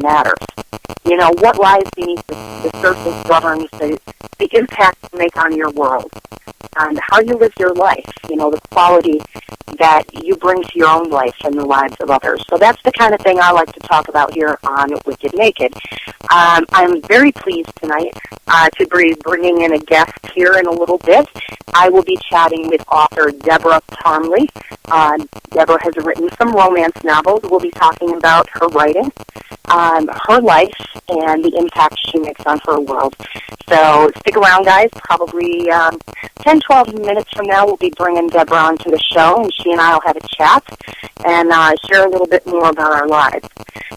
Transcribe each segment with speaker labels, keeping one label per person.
Speaker 1: matters. You know, what lies beneath the surface governs the impact you make on your world, and how you live your life, you know, the quality that you bring to your own life and the lives of others. So that's the kind of thing I like to talk about here on Wicked Naked. I'm very pleased tonight to be bringing in a guest here in a little bit. I will be chatting with author Deborah Parmley. Deborah has written some romance novels. We'll be talking about her writing, her life, and the impact she makes on her world. So stick around, guys. Probably 10, 12 minutes from now, we'll be bringing Deborah onto the show, and she and I will have a chat and share a little bit more about our lives.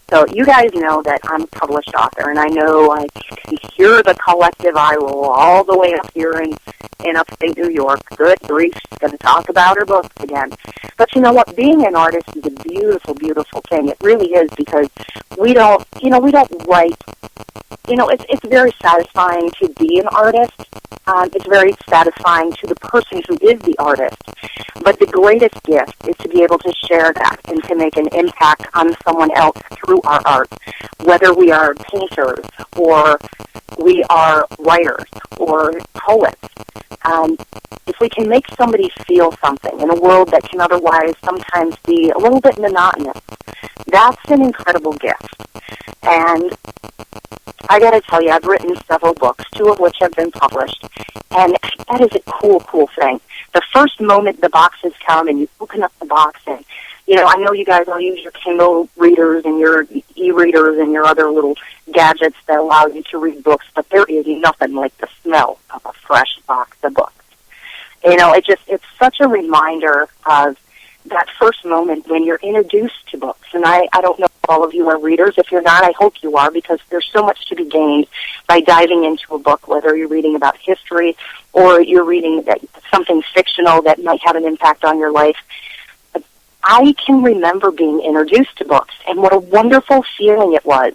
Speaker 1: So you guys know that I'm a published author, and I know I can hear the collective eye roll all the way up here in upstate New York. Good grief, she's going to talk about her books again. But you know what? Being an artist is a beautiful, beautiful thing. It really is, because we don't write. You know, it's very satisfying to be an artist. It's very satisfying to the person who is the artist. But the greatest gift is to be able to share that and to make an impact on someone else through our art, whether we are painters or we are writers or poets. If we can make somebody feel something in a world that can otherwise sometimes be a little bit monotonous, that's an incredible gift. And I got to tell you, I've written several books, 2 of which have been published, and that is a cool, cool thing. The first moment the boxes come and you open up the box, and, you know, I know you guys all use your Kindle readers and your e-readers and your other little gadgets that allow you to read books, but there is nothing like the smell of a fresh box of books. You know, it's such a reminder of that first moment when you're introduced to books. And I don't know if all of you are readers. If you're not, I hope you are, because there's so much to be gained by diving into a book, whether you're reading about history or you're reading something fictional that might have an impact on your life. I can remember being introduced to books, and what a wonderful feeling it was.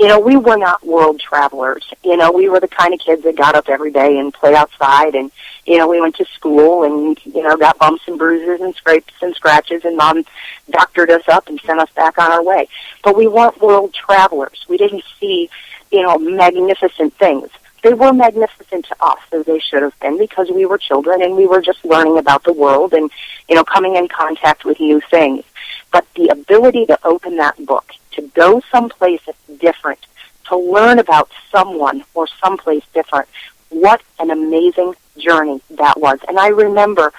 Speaker 1: You know, we were not world travelers. You know, we were the kind of kids that got up every day and played outside, and, you know, we went to school and, you know, got bumps and bruises and scrapes and scratches, and Mom doctored us up and sent us back on our way. But we weren't world travelers. We didn't see, you know, magnificent things. They were magnificent to us, as they should have been, because we were children and we were just learning about the world and, you know, coming in contact with new things. But the ability to open that book, to go someplace different, to learn about someone or someplace different, what an amazing journey that was. And I remember,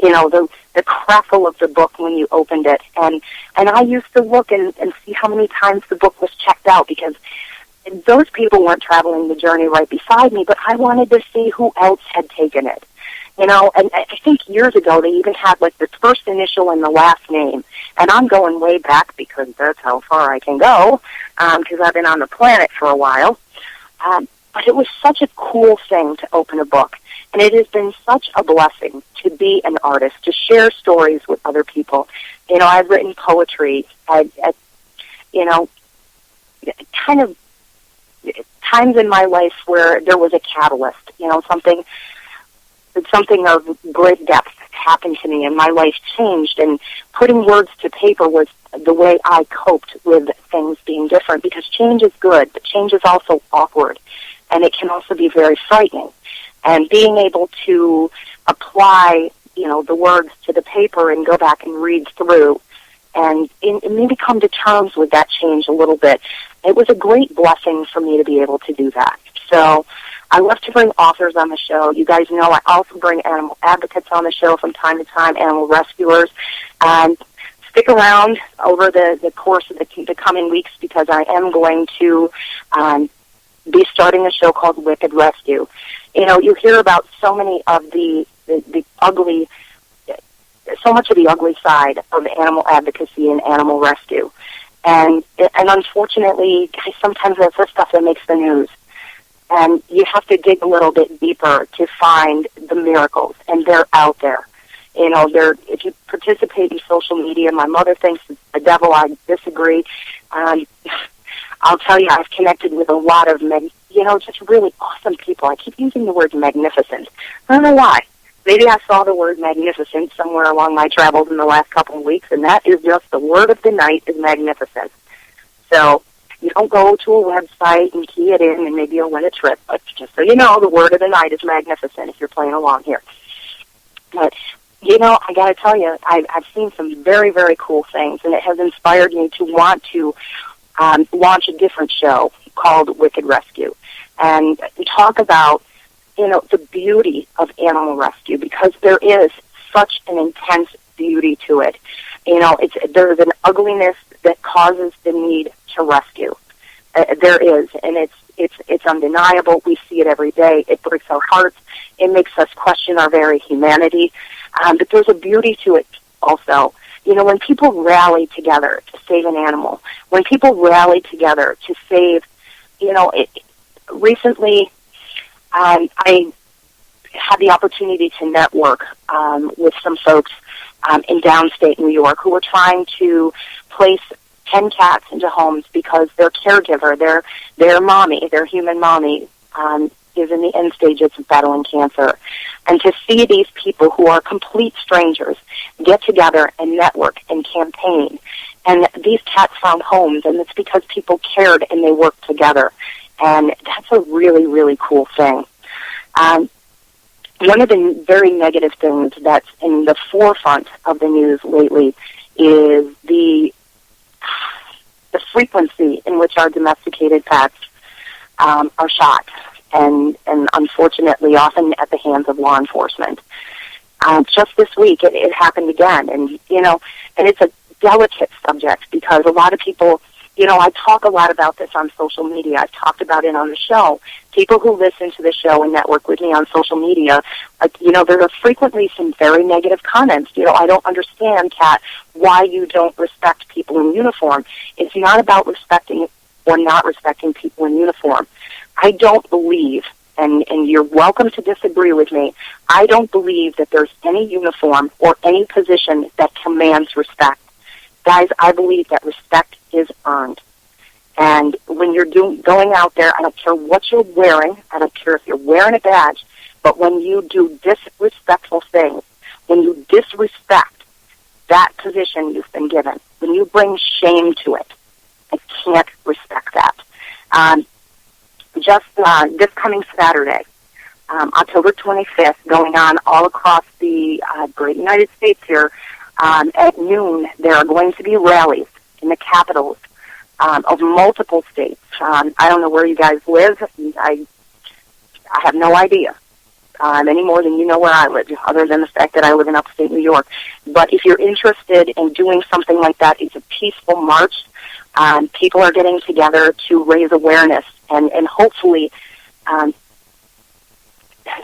Speaker 1: you know, the crackle of the book when you opened it. And I used to look and see how many times the book was checked out, because those people weren't traveling the journey right beside me, but I wanted to see who else had taken it. You know, and I think years ago they even had, like, the first initial and the last name. And I'm going way back because that's how far I can go, because I've been on the planet for a while. But it was such a cool thing to open a book. And it has been such a blessing to be an artist, to share stories with other people. You know, I've written poetry at you know, kind of times in my life where there was a catalyst, you know, something of great depth happened to me and my life changed, and putting words to paper was the way I coped with things being different, because change is good, but change is also awkward, and it can also be very frightening. And being able to apply, you know, the words to the paper and go back and read through and maybe come to terms with that change a little bit, it was a great blessing for me to be able to do that. So I love to bring authors on the show. You guys know I also bring animal advocates on the show from time to time, animal rescuers. Stick around over the course of the coming weeks, because I am going to be starting a show called Wicked Rescue. You know, you hear about so many of the ugly, so much of the ugly side of animal advocacy and animal rescue. And unfortunately, sometimes that's the stuff that makes the news. And you have to dig a little bit deeper to find the miracles, and they're out there. You know, if you participate in social media, my mother thinks it's the devil. I disagree. I'll tell you, I've connected with a lot of, just really awesome people. I keep using the word magnificent. I don't know why. Maybe I saw the word magnificent somewhere along my travels in the last couple of weeks, and that is just the word of the night, is magnificent. So You don't go to a website and key it in and maybe you'll win a trip. But just so you know, the word of the night is magnificent if you're playing along here. But, you know, I got to tell you, I've seen some very, very cool things, and it has inspired me to want to launch a different show called Wicked Rescue and talk about, you know, the beauty of animal rescue, because there is such an intense beauty to it. You know, there's an ugliness that causes the need to rescue. There is, and it's undeniable. We see it every day. It breaks our hearts. It makes us question our very humanity. But there's a beauty to it also. You know, when people rally together to save an animal, when people rally together to save, you know, recently I had the opportunity to network with some folks in downstate New York who were trying to place 10 cats into homes because their caregiver, their mommy, their human mommy, is in the end stages of battling cancer. And to see these people who are complete strangers get together and network and campaign, and these cats found homes, and it's because people cared and they worked together. And that's a really, really cool thing. One of the very negative things that's in the forefront of the news lately is the frequency in which our domesticated pets are shot, and unfortunately often at the hands of law enforcement. Just this week it happened again, and you know, and it's a delicate subject because a lot of people, you know, I talk a lot about this on social media. I've talked about it on the show. People who listen to the show and network with me on social media, you know, there are frequently some very negative comments. You know, I don't understand, Kat, why you don't respect people in uniform. It's not about respecting or not respecting people in uniform. I don't believe, and you're welcome to disagree with me, I don't believe that there's any uniform or any position that commands respect. Guys, I believe that respect is earned. And when you're going out there, I don't care what you're wearing, I don't care if you're wearing a badge, but when you do disrespectful things, when you disrespect that position you've been given, when you bring shame to it, I can't respect that. Just this coming Saturday, October 25th, going on all across the great United States here, at noon, there are going to be rallies in the capitals of multiple states. I don't know where you guys live. I have no idea any more than you know where I live, other than the fact that I live in upstate New York. But if you're interested in doing something like that, it's a peaceful march. People are getting together to raise awareness, and hopefully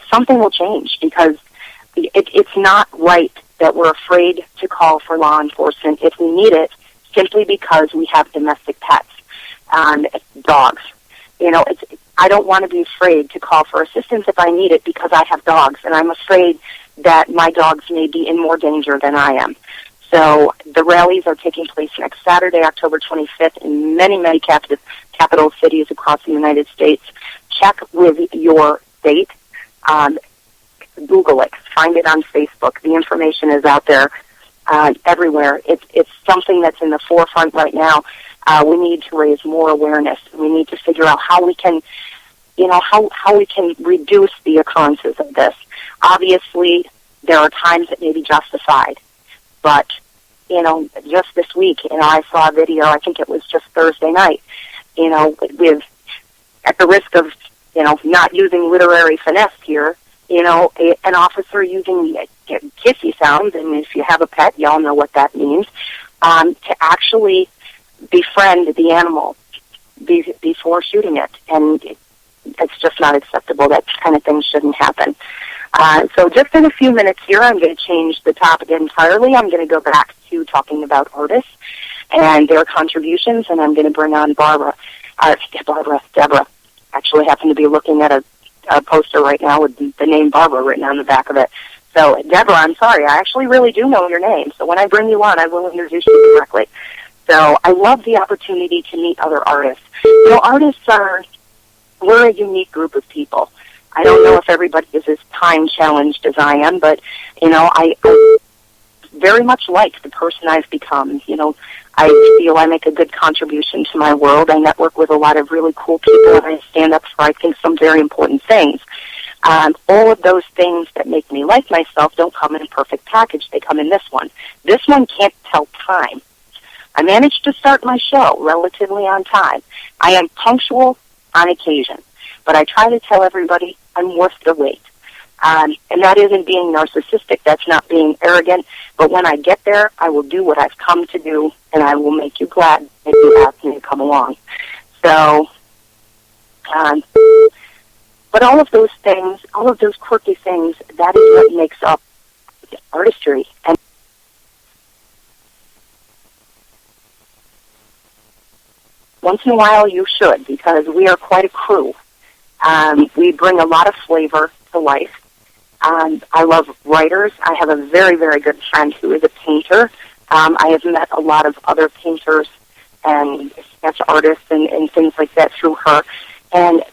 Speaker 1: something will change, because it's not right that we're afraid to call for law enforcement if we need it, simply because we have domestic pets, dogs. You know, I don't want to be afraid to call for assistance if I need it because I have dogs, and I'm afraid that my dogs may be in more danger than I am. So the rallies are taking place next Saturday, October 25th, in many, many capital cities across the United States. Check with your state. Google it. Find it on Facebook. The information is out there everywhere. It's something that's in the forefront right now. We need to raise more awareness. We need to figure out how we can, you know, how we can reduce the occurrences of this. Obviously, there are times that may be justified, but you know, just this week, you know, I saw a video. I think it was just Thursday night. You know, with at the risk of, you know, not using literary finesse here, you know, an officer using kissy sounds, and if you have a pet, y'all know what that means, to actually befriend the animal before shooting it. And it's just not acceptable. That kind of thing shouldn't happen. So just in a few minutes here, I'm going to change the topic entirely. I'm going to go back to talking about artists and their contributions, and I'm going to bring on Deborah. Actually happen to be looking at a poster right now with the name Barbara written on the back of it. So, Deborah, I'm sorry, I actually really do know your name, so when I bring you on, I will introduce you directly. So, I love the opportunity to meet other artists. You know, artists we're a unique group of people. I don't know if everybody is as time-challenged as I am, but, you know, I very much like the person I've become. You know, I feel I make a good contribution to my world. I network with a lot of really cool people, and I stand up for, I think, some very important things. All of those things that make me like myself don't come in a perfect package. They come in this one. This one can't tell time. I managed to start my show relatively on time. I am punctual on occasion, but I try to tell everybody I'm worth the wait. And that isn't being narcissistic. That's not being arrogant. But when I get there, I will do what I've come to do, and I will make you glad that you asked me to come along. So, but all of those things, all of those quirky things, that is what makes up artistry. And once in a while you should, because we are quite a crew. We bring a lot of flavor to life. I love writers. I have a very, very good friend who is a painter. I have met a lot of other painters and sketch artists and things like that through her. And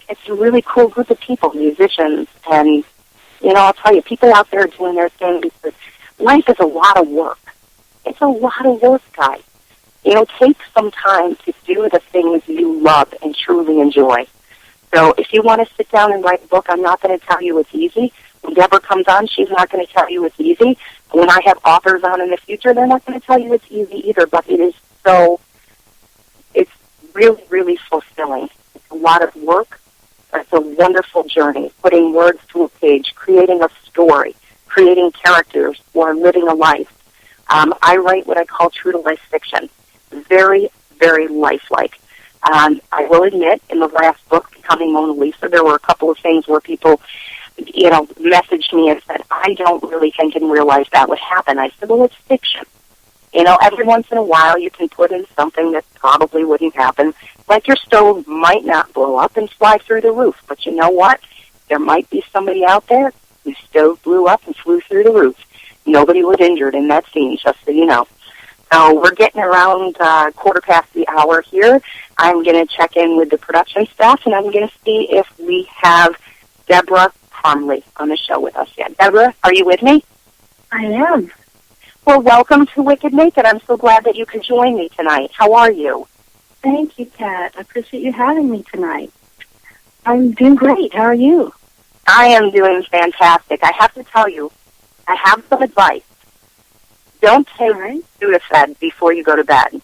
Speaker 1: it's a really cool group of people, musicians. And, you know, I'll tell you, people out there doing their thing, because life is a lot of work. It's a lot of work, guys. You know, take some time to do the things you love and truly enjoy. So if you want to sit down and write a book, I'm not going to tell you it's easy. When Deborah comes on, she's not going to tell you it's easy. When I have authors on in the future, they're not going to tell you it's easy either, but it is so, it's really, really fulfilling. It's a lot of work. It's a wonderful journey, putting words to a page, creating a story, creating characters, or living a life. I write what I call true-to-life fiction. Very, very lifelike. I will admit, in the last book, Becoming Mona Lisa, there were a couple of things where people, you know, messaged me and said, I don't really think and realize that would happen. I said, well, it's fiction. You know, every once in a while you can put in something that probably wouldn't happen, like your stove might not blow up and fly through the roof. But you know what? There might be somebody out there whose stove blew up and flew through the roof. Nobody was injured in that scene, just so you know. So we're getting around 1:15 here. I'm going to check in with the production staff, and I'm going to see if we have Deborah Crumley on the show with us yet. Deborah, are you with me?
Speaker 2: I am.
Speaker 1: Well, welcome to Wicked Naked. I'm so glad that you could join me tonight. How are you?
Speaker 2: Thank you, Kat. I appreciate you having me tonight. I'm doing great. How are you?
Speaker 1: I am doing fantastic. I have to tell you, I have some advice. Don't take Sudafed before you go to bed.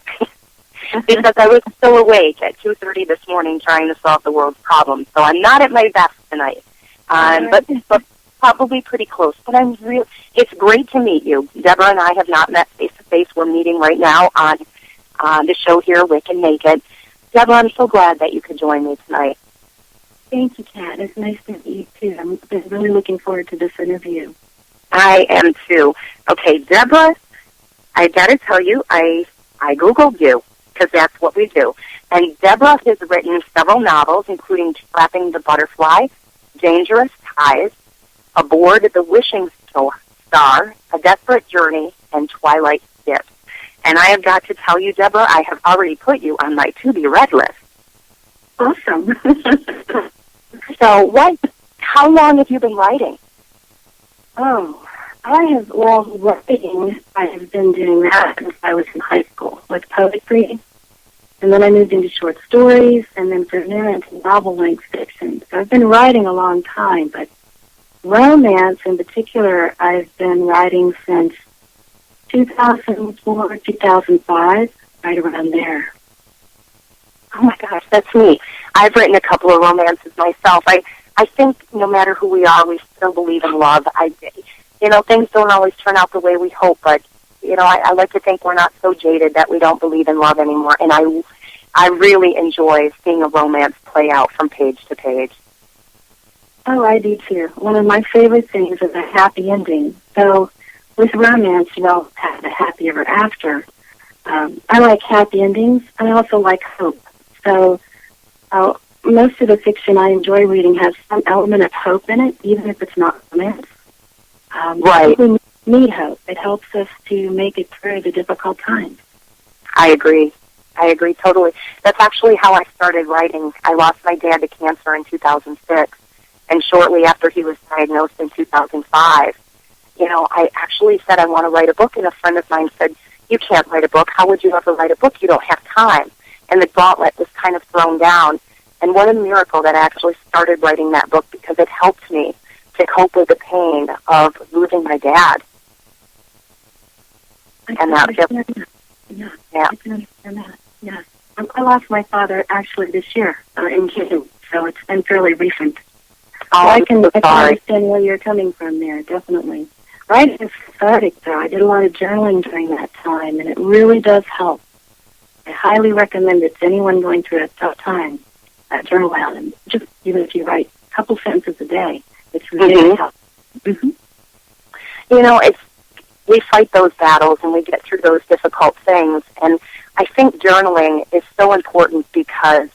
Speaker 1: Because I was still awake at 2:30 this morning trying to solve the world's problems. So I'm not at my best tonight. But probably pretty close. But it's great to meet you. Deborah and I have not met face-to-face. We're meeting right now on the show here, Wicked Naked. Deborah, I'm so glad that you could join me tonight.
Speaker 2: Thank you, Kat. It's nice to meet you, too. I've been really looking forward to this interview.
Speaker 1: I am, too. Okay, Deborah, I got to tell you, I Googled you, because that's what we do. And Deborah has written several novels, including Trapping the Butterfly, Dangerous Ties, Aboard the Wishing Star, A Desperate Journey, and Twilight Skips. And I have got to tell you, Deborah, I have already put you on my to-be-read list.
Speaker 2: Awesome.
Speaker 1: So how long have you been writing?
Speaker 2: Writing, I have been doing that since I was in high school with poetry. And then I moved into short stories, and then from there into novel-length fiction. So I've been writing a long time, but romance in particular, I've been writing since 2004, 2005, right around there.
Speaker 1: Oh, my gosh, that's me. I've written a couple of romances myself. I think no matter who we are, we still believe in love. Things don't always turn out the way we hope, but, I like to think we're not so jaded that we don't believe in love anymore. And I really enjoy seeing a romance play out from page to page.
Speaker 2: Oh, I do too. One of my favorite things is a happy ending. So with romance, you don't have a happy ever after. I like happy endings. I also like hope. So most of the fiction I enjoy reading has some element of hope in it, even if it's not romance.
Speaker 1: Right.
Speaker 2: We need hope. It helps us to make it through the difficult times.
Speaker 1: I agree totally. That's actually how I started writing. I lost my dad to cancer in 2006, and shortly after he was diagnosed in 2005, I actually said I want to write a book, and a friend of mine said, you can't write a book. How would you ever write a book? You don't have time. And the gauntlet was kind of thrown down. And what a miracle that I actually started writing that book, because it helped me to cope with the pain of losing my dad.
Speaker 2: I can understand that. Yeah, I can understand that. Yeah. I lost my father actually this year in June, so it's been fairly recent.
Speaker 1: Oh,
Speaker 2: so I can understand where you're coming from there, definitely. Writing is cathartic, though. I did a lot of journaling during that time, and it really does help. I highly recommend it to anyone going through a tough time. Journal out, and just even if you write a couple sentences a day, it's really helpful. Mm-hmm.
Speaker 1: You know, we fight those battles and we get through those difficult things, and I think journaling is so important because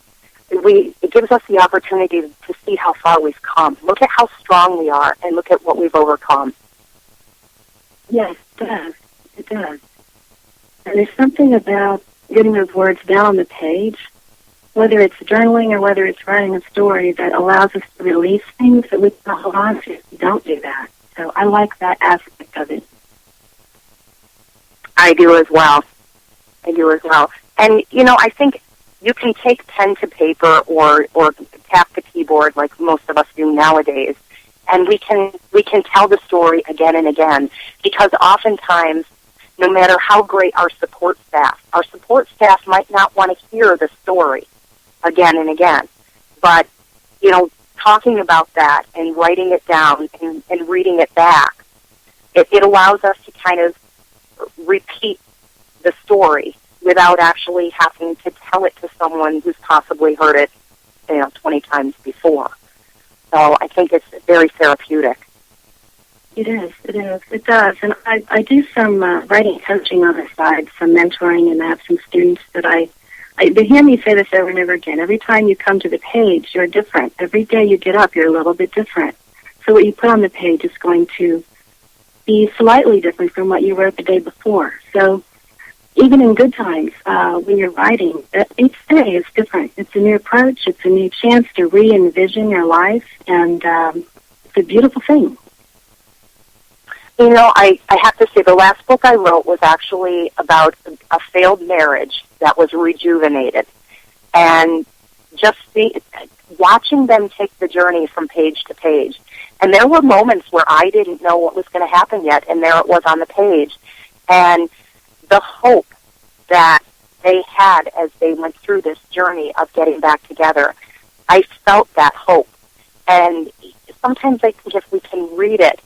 Speaker 1: it gives us the opportunity to see how far we've come. Look at how strong we are, and look at what we've overcome.
Speaker 2: Yes, it does. It does. And there's something about getting those words down on the page, whether it's journaling or whether it's writing a story, that allows us to release things that we can hold on to if we don't do that. So I like that aspect of it.
Speaker 1: I do as well. And, you know, I think you can take pen to paper or tap the keyboard like most of us do nowadays, and we can tell the story again and again, because oftentimes, no matter how great our support staff might not want to hear the story again and again. But, you know, talking about that and writing it down and reading it back, it allows us to kind of repeat the story without actually having to tell it to someone who's possibly heard it, 20 times before. So I think it's very therapeutic.
Speaker 2: It is. It does. And I do some writing coaching on the side, some mentoring, and I have some students that they hear me say this over and over again. Every time you come to the page, you're different. Every day you get up, you're a little bit different. So what you put on the page is going to be slightly different from what you wrote the day before. So even in good times, when you're writing, each day is different. It's a new approach. It's a new chance to re-envision your life, and it's a beautiful thing.
Speaker 1: You know, I have to say, the last book I wrote was actually about a failed marriage that was rejuvenated. And just watching them take the journey from page to page. And there were moments where I didn't know what was going to happen yet, and there it was on the page. And the hope that they had as they went through this journey of getting back together, I felt that hope. And sometimes I think if we can read it,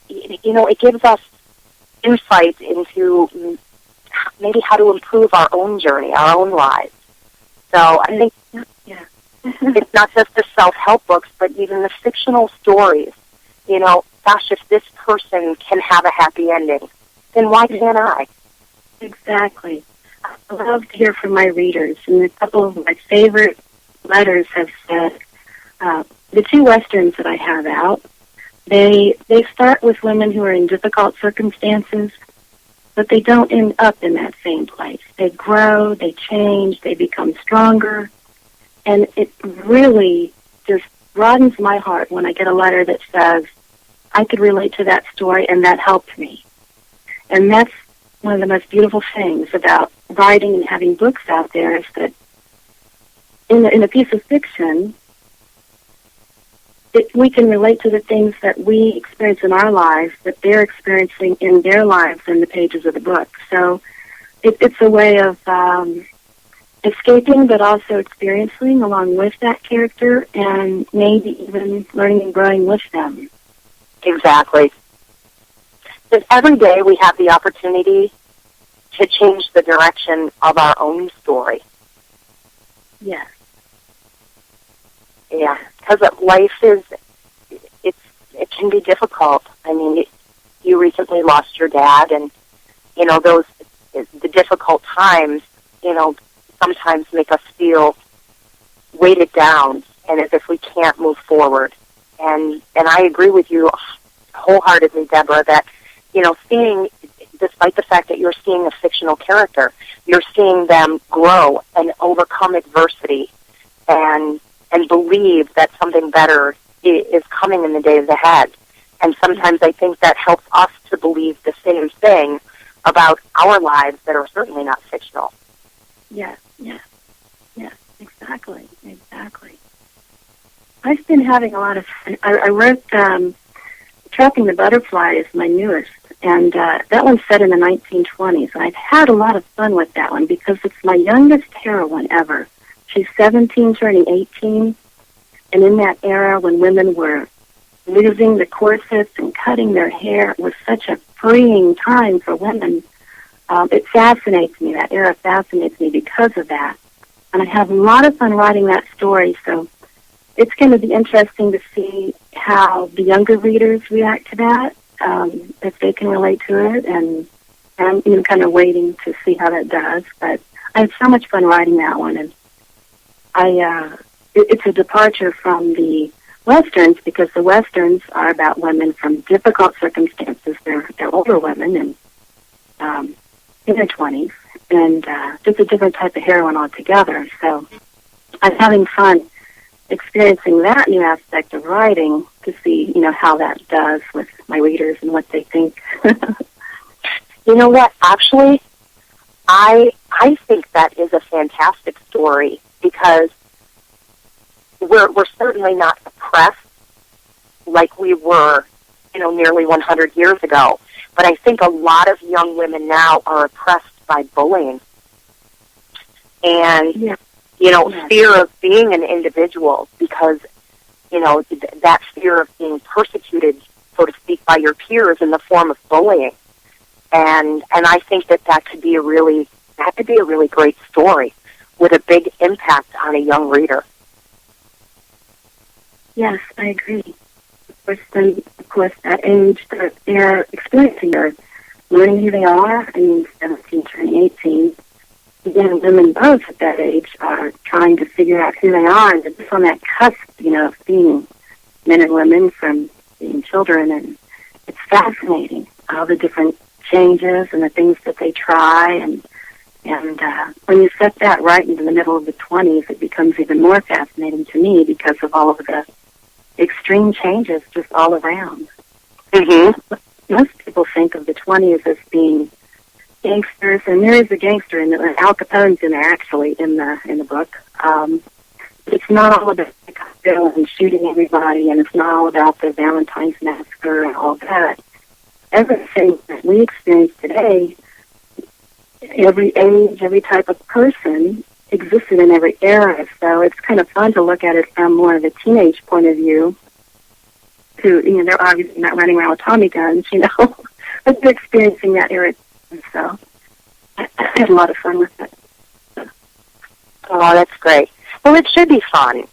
Speaker 1: it gives us insight into maybe how to improve our own journey, our own lives. So I think it's not just the self-help books, but even the fictional stories. Gosh, if this person can have a happy ending, then why can't I?
Speaker 2: Exactly. I love to hear from my readers, and a couple of my favorite letters have said, the two Westerns that I have out, they start with women who are in difficult circumstances, but they don't end up in that same place. They grow, they change, they become stronger, and it really just broadens my heart when I get a letter that says, I could relate to that story and that helped me. And that's one of the most beautiful things about writing and having books out there, is that in a piece of fiction, we can relate to the things that we experience in our lives that they're experiencing in their lives in the pages of the book. So it's a way of escaping, but also experiencing along with that character, and maybe even learning and growing with them.
Speaker 1: Exactly. Because every day we have the opportunity to change the direction of our own story.
Speaker 2: Yes.
Speaker 1: Yeah, because life it can be difficult. I mean, you recently lost your dad, and, the difficult times, sometimes make us feel weighted down and as if we can't move forward. And I agree with you wholeheartedly, Deborah, that, seeing, despite the fact that you're seeing a fictional character, you're seeing them grow and overcome adversity and believe that something better is coming in the days ahead. And sometimes I think that helps us to believe the same thing about our lives that are certainly not fictional.
Speaker 2: Yes, exactly. I've been having a lot of fun. I wrote Trapping the Butterfly is my newest, and that one's set in the 1920s. And I've had a lot of fun with that one because it's my youngest heroine ever. She's 17, turning 18, and in that era when women were losing the corsets and cutting their hair, it was such a freeing time for women. It fascinates me. That era fascinates me because of that. And I have a lot of fun writing that story, so it's going to be interesting to see how the younger readers react to that, if they can relate to it, and I'm kind of waiting to see how that does. But I had so much fun writing that one, and it's a departure from the Westerns because the Westerns are about women from difficult circumstances. They're older women and in their 20s, and just a different type of heroine altogether. So I'm having fun experiencing that new aspect of writing to see, how that does with my readers and what they think.
Speaker 1: You know what? Actually, I think that is a fantastic story because we're certainly not oppressed like we were, nearly 100 years ago. But I think a lot of young women now are oppressed by bullying and, fear of being an individual because, that fear of being persecuted, so to speak, by your peers in the form of bullying. And I think that could be a really great story with a big impact on a young reader.
Speaker 2: Yes, I agree. Of course, that age that they're experiencing or learning who they are, 17, turning 18, again, women both at that age are trying to figure out who they are, and they're just on that cusp, of being men and women from being children, and it's fascinating, all the different changes and the things that they try, and when you set that right into the middle of the 20s, it becomes even more fascinating to me because of all of the extreme changes just all around.
Speaker 1: Mm-hmm.
Speaker 2: Most people think of the 20s as being gangsters, and there is a gangster in there. Al Capone's in there, actually, in the book. It's not all about the cocktail and shooting everybody, and it's not all about the Valentine's Massacre and all that. Everything that we experience today, every age, every type of person existed in every era, so it's kind of fun to look at it from more of a teenage point of view. They're obviously not running around with Tommy guns, but they're experiencing that era. So I had a lot of fun with it.
Speaker 1: Oh, that's great. Well, it should be fun.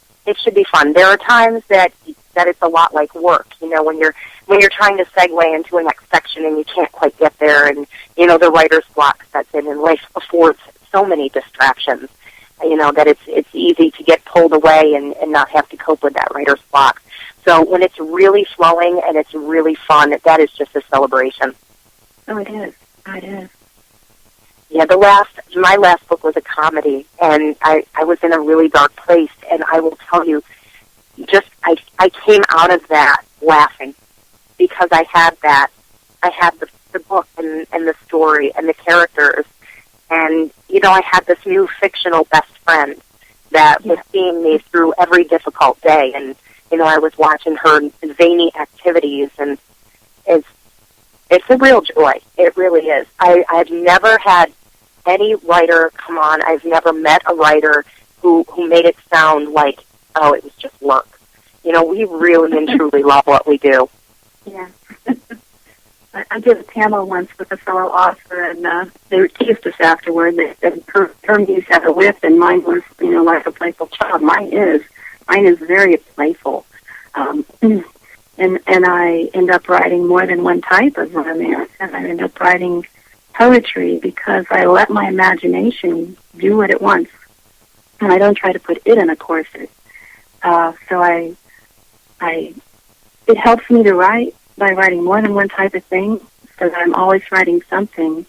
Speaker 1: There are times that it's a lot like work. When you're trying to segue into a next section and you can't quite get there, and the writer's block sets in, and life affords so many distractions. That it's easy to get pulled away and not have to cope with that writer's block. So when it's really flowing and it's really fun, that is just a celebration.
Speaker 2: Oh, it is.
Speaker 1: Yeah, my last book was a comedy, and I was in a really dark place, and I will tell you, I came out of that laughing because I had the book and the story and the characters, and I had this new fictional best friend that was seeing me through every difficult day, and I was watching her zany activities, and it's a real joy. It really is. I've never had any writer come on. I've never met a writer who made it sound like, oh, it was just work. We really and truly love what we do.
Speaker 2: Yeah. I did a panel once with a fellow author, and they teased us afterward. They said her muse had a whip, and mine was, like a playful child. Mine is very playful. And I end up writing more than one type of romance, and I end up writing poetry because I let my imagination do what it wants, and I don't try to put it in a corset. So it helps me to write by writing more than one type of thing, so that I'm always writing something.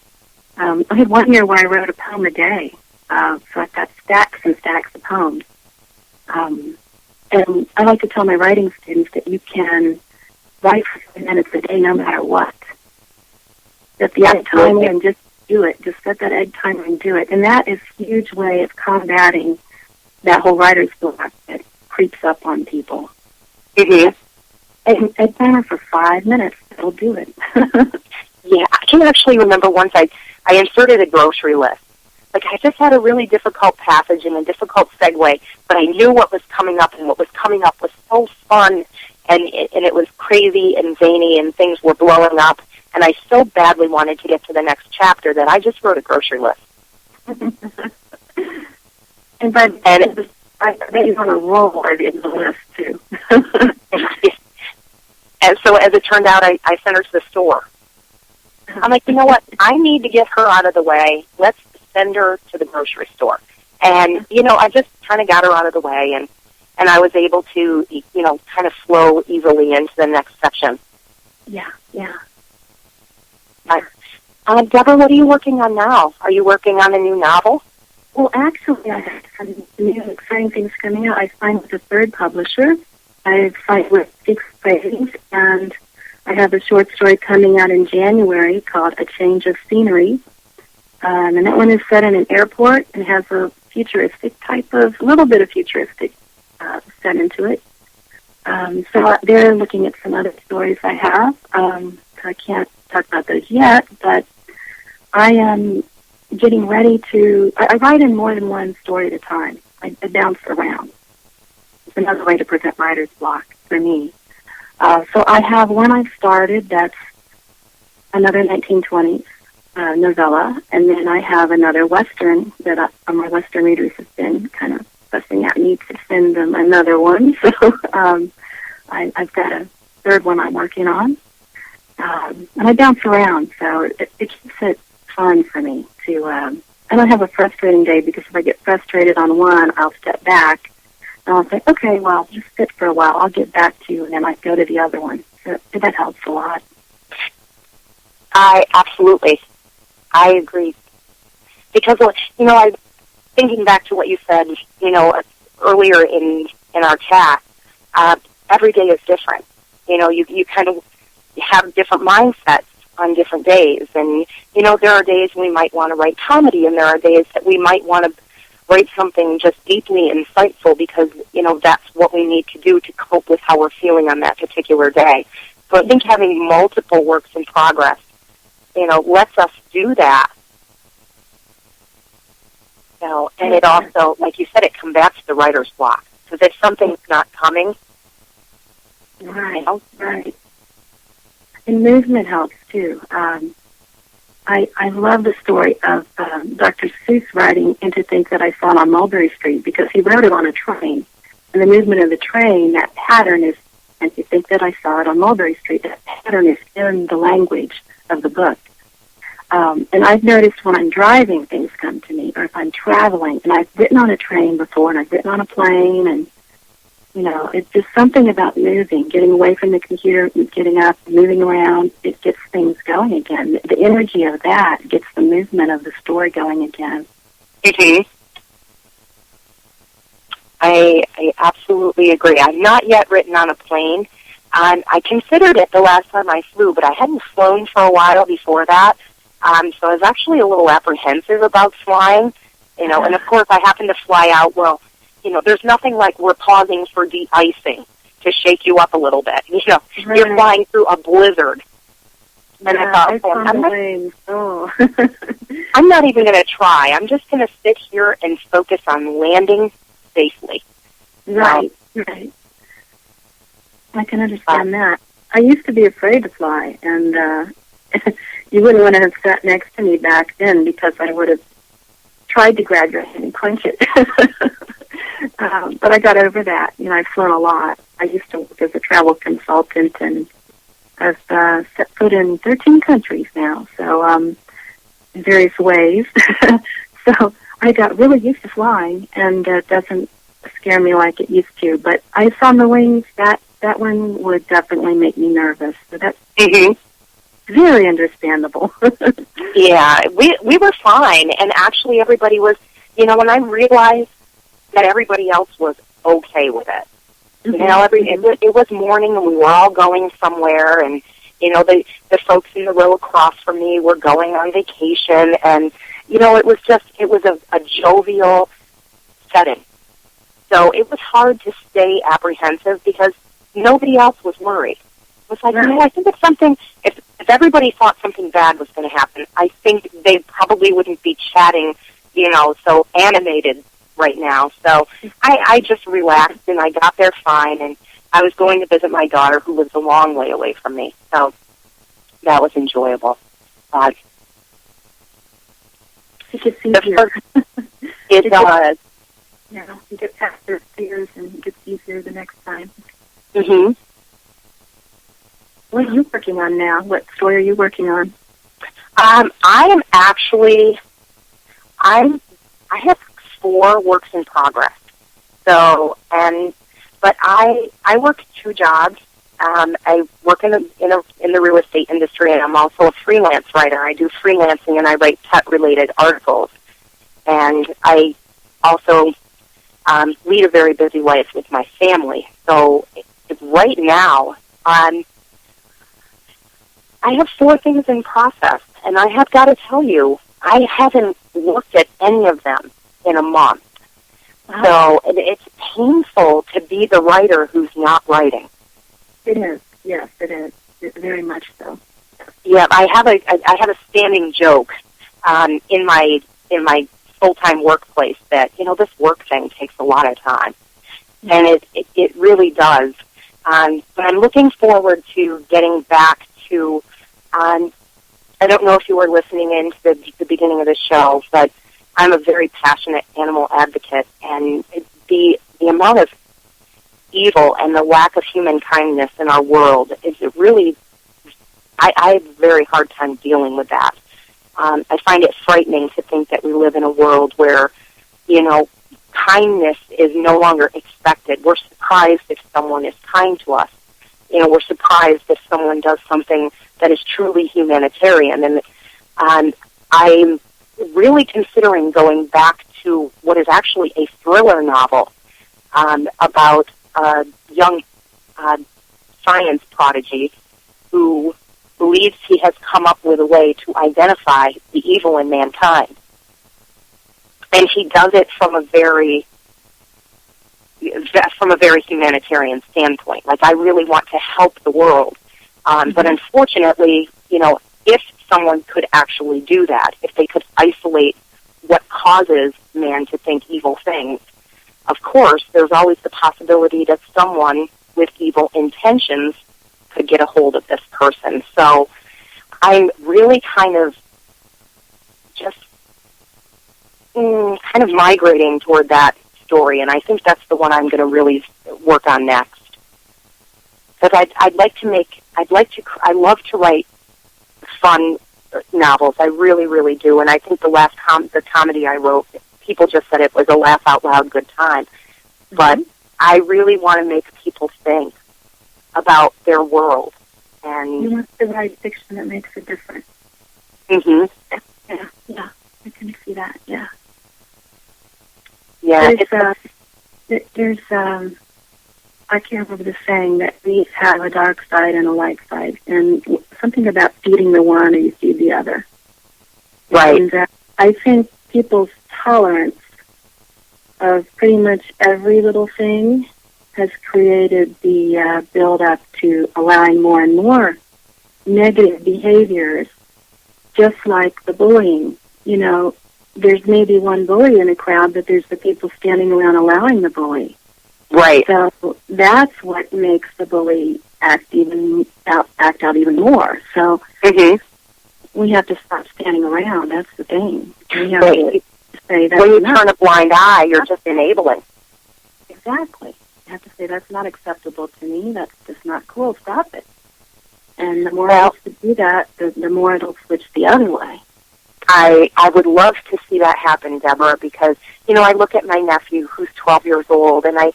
Speaker 2: I had one year where I wrote a poem a day, so I've got stacks and stacks of poems. And I like to tell my writing students that you can write for 5 minutes a day no matter what. Set the egg timer and just do it. Just set that egg timer and do it. And that is a huge way of combating that whole writer's block that creeps up on people.
Speaker 1: Mm-hmm.
Speaker 2: Egg timer for 5 minutes. It'll do it.
Speaker 1: Yeah, I can actually remember once I inserted a grocery list. Like, I just had a really difficult passage and a difficult segue, but I knew what was coming up, and what was coming up was so fun, and it was crazy and zany, and things were blowing up, and I so badly wanted to get to the next chapter that I just wrote a grocery list.
Speaker 2: I bet you're on a roll in the list, too.
Speaker 1: And so, as it turned out, I sent her to the store. I'm like, you know what? I need to get her out of the way. Let's send her to the grocery store. And, I just kind of got her out of the way, and I was able to, kind of flow easily into the next section.
Speaker 2: Yeah.
Speaker 1: Deborah, what are you working on now? Are you working on a new novel?
Speaker 2: Well, actually, I have some new exciting things coming out. I signed with a third publisher. I've signed with 6 ratings, and I have a short story coming out in January called A Change of Scenery. And that one is set in an airport and has a futuristic little bit of futuristic set into it. So they're looking at some other stories I have. I can't talk about those yet, but I am getting ready to... I write in more than one story at a time. I bounce around. It's another way to prevent writer's block for me. So I have one I've started that's another 1920s novella, and then I have another Western that my Western readers have been kind of fussing at me to send them another one. So I've got a third one I'm working on. And I bounce around, so it keeps it fun for me to... I don't have a frustrating day, because if I get frustrated on one, I'll step back. And I'll say, okay, well, just sit for a while. I'll get back to you, and then I go to the other one. So that helps a lot.
Speaker 1: I agree. Because, I'm thinking back to what you said, earlier in our chat, every day is different. You kind of have different mindsets on different days. And, there are days we might want to write comedy, and there are days that we might want to write something just deeply insightful because, that's what we need to do to cope with how we're feeling on that particular day. So I think having multiple works in progress, lets us do that. And it also, like you said, it combats the writer's block. Because if something's not coming,
Speaker 2: Right. And movement helps, too. I love the story of Dr. Seuss writing Into Things That I Saw on Mulberry Street, because he wrote it on a train. And the movement of the train, that pattern is, and you think that I saw it on Mulberry Street, that pattern is in the language of the book. And I've noticed when I'm driving, things come to me, or if I'm traveling, and I've written on a train before, and I've written on a plane, and, it's just something about moving, getting away from the computer, and getting up, moving around. It gets things going again. The energy of that gets the movement of the story going again.
Speaker 1: Mm-hmm. I absolutely agree. I've not yet written on a plane. I considered it the last time I flew, but I hadn't flown for a while before that. So I was actually a little apprehensive about flying, and of course I happened to fly out. Well, there's nothing like we're pausing for de-icing to shake you up a little bit.
Speaker 2: Right.
Speaker 1: You're flying through a blizzard. And
Speaker 2: yeah,
Speaker 1: I thought, I'm
Speaker 2: I'm
Speaker 1: not even going to try. I'm just going to sit here and focus on landing safely.
Speaker 2: Right. I can understand that. I used to be afraid to fly, and you wouldn't want to have sat next to me back then, because I would have tried to grab your hand and clench it. But I got over that. I've flown a lot. I used to work as a travel consultant, and I've set foot in 13 countries now, so in various ways. So I got really used to flying, and it doesn't scare me like it used to. But ice on the wings, that one would definitely make me nervous. So that's very understandable.
Speaker 1: Yeah, we were fine, and actually everybody was, when I realized that everybody else was okay with it. It was morning, and we were all going somewhere, and, the folks in the row across from me were going on vacation, and, it was a jovial setting. So it was hard to stay apprehensive because nobody else was worried. It was like, I think it's something, if everybody thought something bad was going to happen, I think they probably wouldn't be chatting, so animated right now. So I just relaxed, and I got there fine, and I was going to visit my daughter, who lives a long way away from me. So that was enjoyable.
Speaker 2: It gets easier.
Speaker 1: It does.
Speaker 2: Yeah, you get past their fears, and it gets easier the next time.
Speaker 1: Mm-hmm.
Speaker 2: What are you working on now? What story are you working on?
Speaker 1: I am actually, I have 4 works in progress. So, but I work 2 jobs. I work in the real estate industry, and I'm also a freelance writer. I do freelancing, and I write pet-related articles. And I also lead a very busy life with my family. So right now, I have 4 things in process, and I have got to tell you, I haven't looked at any of them in a month. Wow. So it's painful to be the writer who's not writing.
Speaker 2: It is. Yes, it is. Very much so.
Speaker 1: Yeah, I have a standing joke in my full-time workplace that this work thing takes a lot of time, and it really does. But I'm looking forward to getting back to. I don't know if you were listening in to the beginning of the show, but I'm a very passionate animal advocate, and the amount of evil and the lack of human kindness in our world is really, I have a very hard time dealing with that. I find it frightening to think that we live in a world where, kindness is no longer expected. We're surprised if someone is kind to us. We're surprised if someone does something that is truly humanitarian. And I'm really considering going back to what is actually a thriller novel about a young science prodigy who believes he has come up with a way to identify the evil in mankind. And he does it from a very humanitarian standpoint. Like, I really want to help the world. But unfortunately, if someone could actually do that, if they could isolate what causes man to think evil things, of course, there's always the possibility that someone with evil intentions could get a hold of this person. So I'm really kind of migrating toward that story, and I think that's the one I'm going to really work on next. Because I love to write fun novels. I really, really do. And I think the comedy I wrote, people just said it was a laugh out loud good time. But I really want to make people think about their world. And
Speaker 2: you want to write fiction that makes a difference.
Speaker 1: Mm-hmm.
Speaker 2: Yeah. I can see that. Yeah.
Speaker 1: Yeah.
Speaker 2: There's I can't remember the saying that we have a dark side and a light side, and something about feeding the one or you feed the other.
Speaker 1: Right.
Speaker 2: And I think people's tolerance of pretty much every little thing has created the build-up to allowing more and more negative behaviors, just like the bullying. There's maybe one bully in a crowd, but there's the people standing around allowing the bully.
Speaker 1: Right.
Speaker 2: So that's what makes the bully act out even more. So we have to stop standing around. That's the thing. We have to say that.
Speaker 1: When you turn a blind eye, you're just enabling.
Speaker 2: Exactly. You have to say, that's not acceptable to me. That's just not cool. Stop it. And the more else to do that, the more it'll switch the other way.
Speaker 1: I would love to see that happen, Deborah, because, I look at my nephew who's 12 years old, and I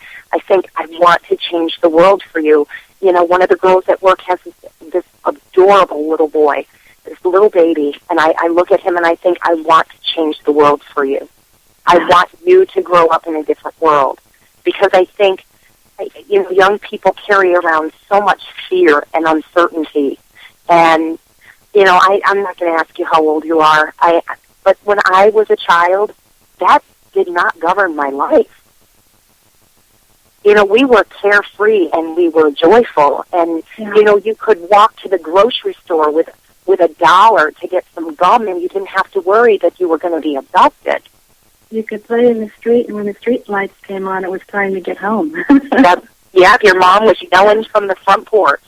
Speaker 1: think, I want to change the world for you. One of the girls at work has this adorable little boy, this little baby, and I look at him and I think, I want to change the world for you. I want you to grow up in a different world, because I think, young people carry around so much fear and uncertainty, And, I'm not going to ask you how old you are, but when I was a child, that did not govern my life. We were carefree and we were joyful. And, you could walk to the grocery store with $1 to get some gum, and you didn't have to worry that you were going to be abducted.
Speaker 2: You could play in the street, and when the street lights came on, it was time to get home.
Speaker 1: Your mom was yelling from the front porch.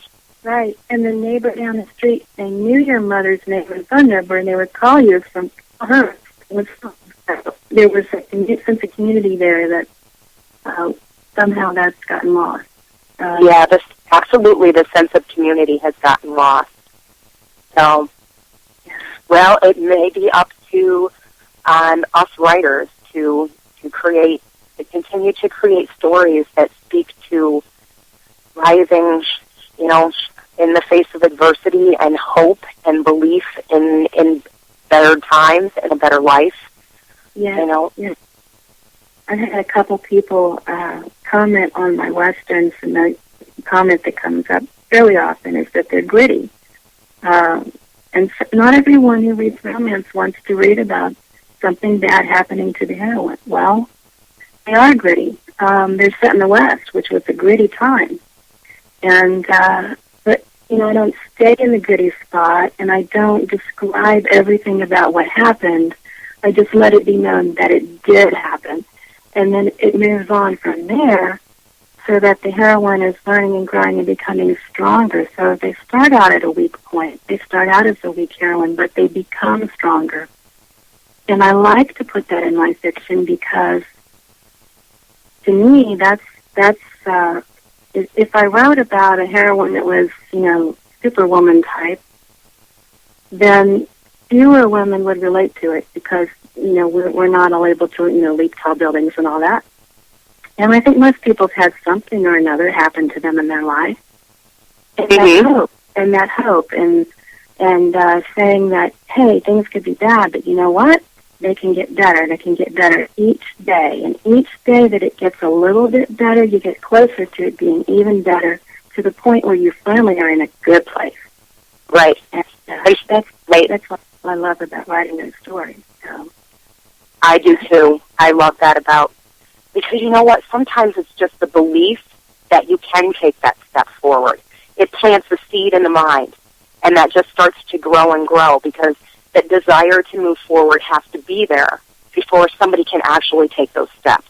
Speaker 2: Right, and the neighbor down the street, they knew your mother's name and phone number, and they would call you from her. There was a sense of community there that somehow that's gotten lost.
Speaker 1: Absolutely, the sense of community has gotten lost. So, well, it may be up to us writers to continue to create stories that speak to rising, in the face of adversity and hope and belief in better times and a better life.
Speaker 2: Yeah. I had a couple people comment on my westerns, and the comment that comes up fairly often is that they're gritty. And not everyone who reads romance wants to read about something bad happening to the heroine. Well, they are gritty. They're set in the West, which was a gritty time. And, but, I don't stay in the gritty spot, and I don't describe everything about what happened. I just let it be known that it did happen. And then it moves on from there so that the heroine is learning and growing and becoming stronger. So if they start out at a weak point, they start out as a weak heroine, but they become stronger. And I like to put that in my fiction because, to me, that's if I wrote about a heroine that was, superwoman type, then fewer women would relate to it because, we're not all able to, leap tall buildings and all that. And I think most people have had something or another happen to them in their life. And that hope, and saying that, hey, things could be bad, but you know what? They can get better. They can get better each day. And each day that it gets a little bit better, you get closer to it being even better, to the point where you finally are in a good place.
Speaker 1: Right.
Speaker 2: And that's what I love about writing those stories. So.
Speaker 1: I do too. I love that because you know what? Sometimes it's just the belief that you can take that step forward. It plants a seed in the mind, and that just starts to grow and grow because that desire to move forward has to be there before somebody can actually take those steps.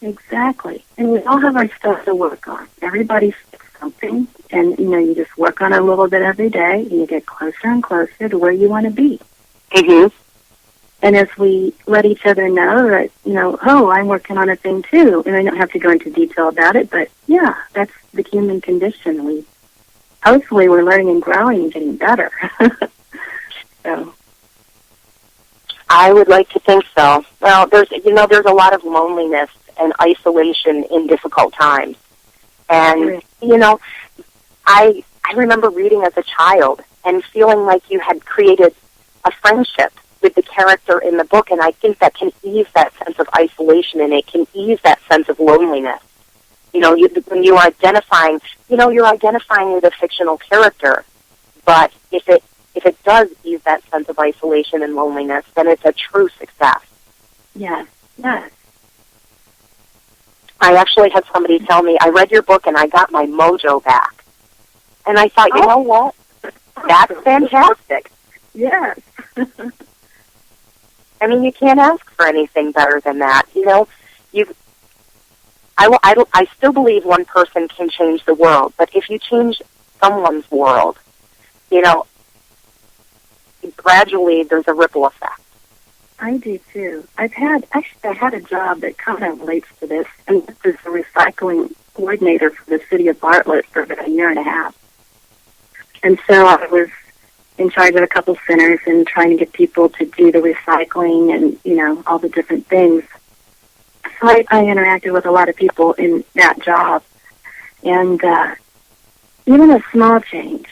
Speaker 2: Exactly. And we all have our stuff to work on. Everybody's something, and, you just work on it a little bit every day, and you get closer and closer to where you want to be.
Speaker 1: Mm-hmm.
Speaker 2: And as we let each other know that, I'm working on a thing too, and I don't have to go into detail about it, but, yeah, that's the human condition. Hopefully we're learning and growing and getting better. So.
Speaker 1: I would like to think so. Well, there's a lot of loneliness and isolation in difficult times. And, I remember reading as a child and feeling like you had created a friendship with the character in the book, and I think that can ease that sense of isolation, and it can ease that sense of loneliness. When you're identifying, you're identifying with a fictional character, but if it does ease that sense of isolation and loneliness, then it's a true success.
Speaker 2: Yes.
Speaker 1: I actually had somebody tell me, I read your book and I got my mojo back. And I thought, you know what? That's fantastic.
Speaker 2: Yes.
Speaker 1: I mean, you can't ask for anything better than that. I still believe one person can change the world, but if you change someone's world, gradually there's a ripple effect.
Speaker 2: I do too. I had a job that kind of relates to this, and this is a recycling coordinator for the city of Bartlett for about a year and a half. And so I was in charge of a couple centers and trying to get people to do the recycling and, all the different things. So I interacted with a lot of people in that job. And even a small change,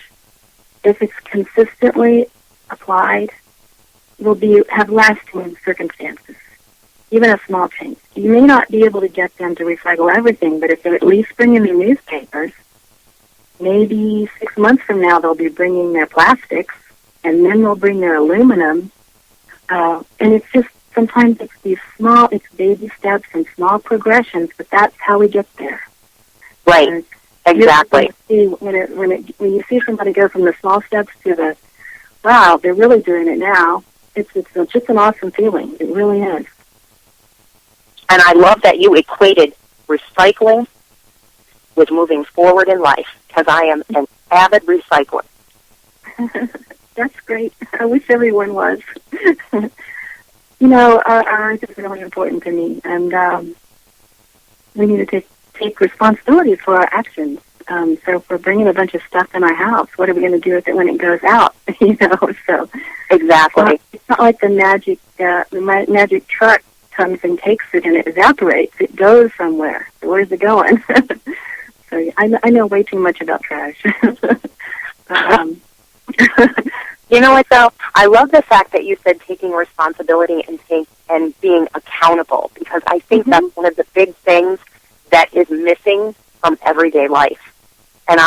Speaker 2: if it's consistently applied, will have lasting circumstances. Even a small change. You may not be able to get them to recycle everything, but if they're at least bringing the newspapers, maybe 6 months from now they'll be bringing their plastics, and then they'll bring their aluminum. And it's just, sometimes it's these small, it's baby steps and small progressions, but that's how we get there.
Speaker 1: Right, exactly.
Speaker 2: When you see somebody go from the small steps to the, wow, they're really doing it now, it's just an awesome feeling. It really is.
Speaker 1: And I love that you equated recycling with moving forward in life, because I am an avid recycler.
Speaker 2: That's great. I wish everyone was. You know, our earth is really important to me, and we need to take responsibility for our actions. So if we're bringing a bunch of stuff in our house, what are we going to do with it when it goes out? You know, so
Speaker 1: exactly.
Speaker 2: It's not like the magic truck comes and takes it and it evaporates. It goes somewhere. So where's it going? So I know way too much about trash.
Speaker 1: You know what, though? I love the fact that you said taking responsibility and being accountable, because I think that's one of the big things that is missing from everyday life. And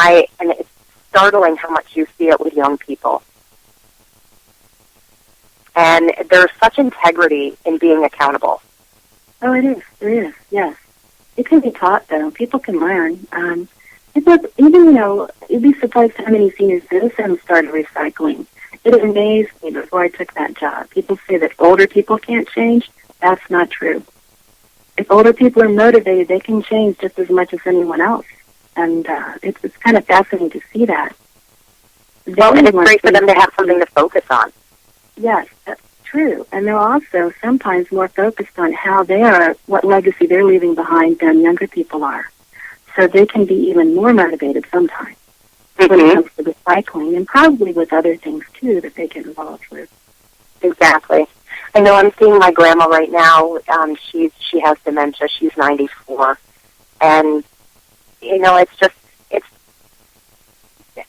Speaker 1: it's startling how much you see it with young people. And there's such integrity in being accountable.
Speaker 2: Oh, it is. It is, yes. It can be taught, though. People can learn. You'd be surprised how many senior citizens started recycling. It amazed me before I took that job. People say that older people can't change. That's not true. If older people are motivated, they can change just as much as anyone else. And it's kind of fascinating to see that.
Speaker 1: Well, and it's great for them to have something to focus on.
Speaker 2: Yes, that's true. And they're also sometimes more focused on what legacy they're leaving behind than younger people are. So they can be even more motivated sometimes when it comes to recycling, and probably with other things, too, that they get involved with.
Speaker 1: Exactly. I know I'm seeing my grandma right now. She has dementia. She's 94. And, you know,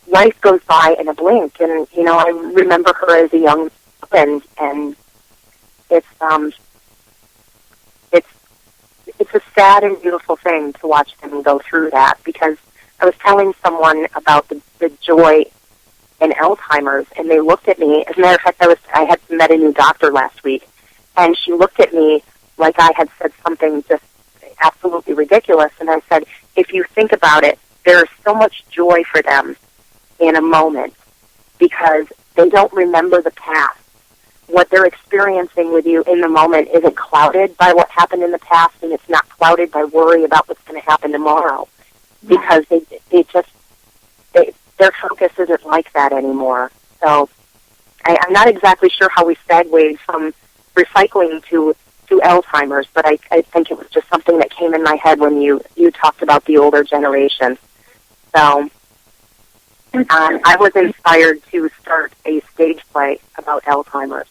Speaker 1: life goes by in a blink. And, you know, I remember her as a young woman, and it's a sad and beautiful thing to watch them go through that, because I was telling someone about the joy in Alzheimer's, and they looked at me. As a matter of fact, I had met a new doctor last week, and she looked at me like I had said something just absolutely ridiculous, and I said, if you think about it, there's so much joy for them in a moment, because they don't remember the past. What they're experiencing with you in the moment isn't clouded by what happened in the past, and it's not clouded by worry about what's going to happen tomorrow, because their focus isn't like that anymore. So I'm not exactly sure how we segued from recycling to Alzheimer's, but I think it was just something that came in my head when you talked about the older generation. So I was inspired to start a stage play about Alzheimer's.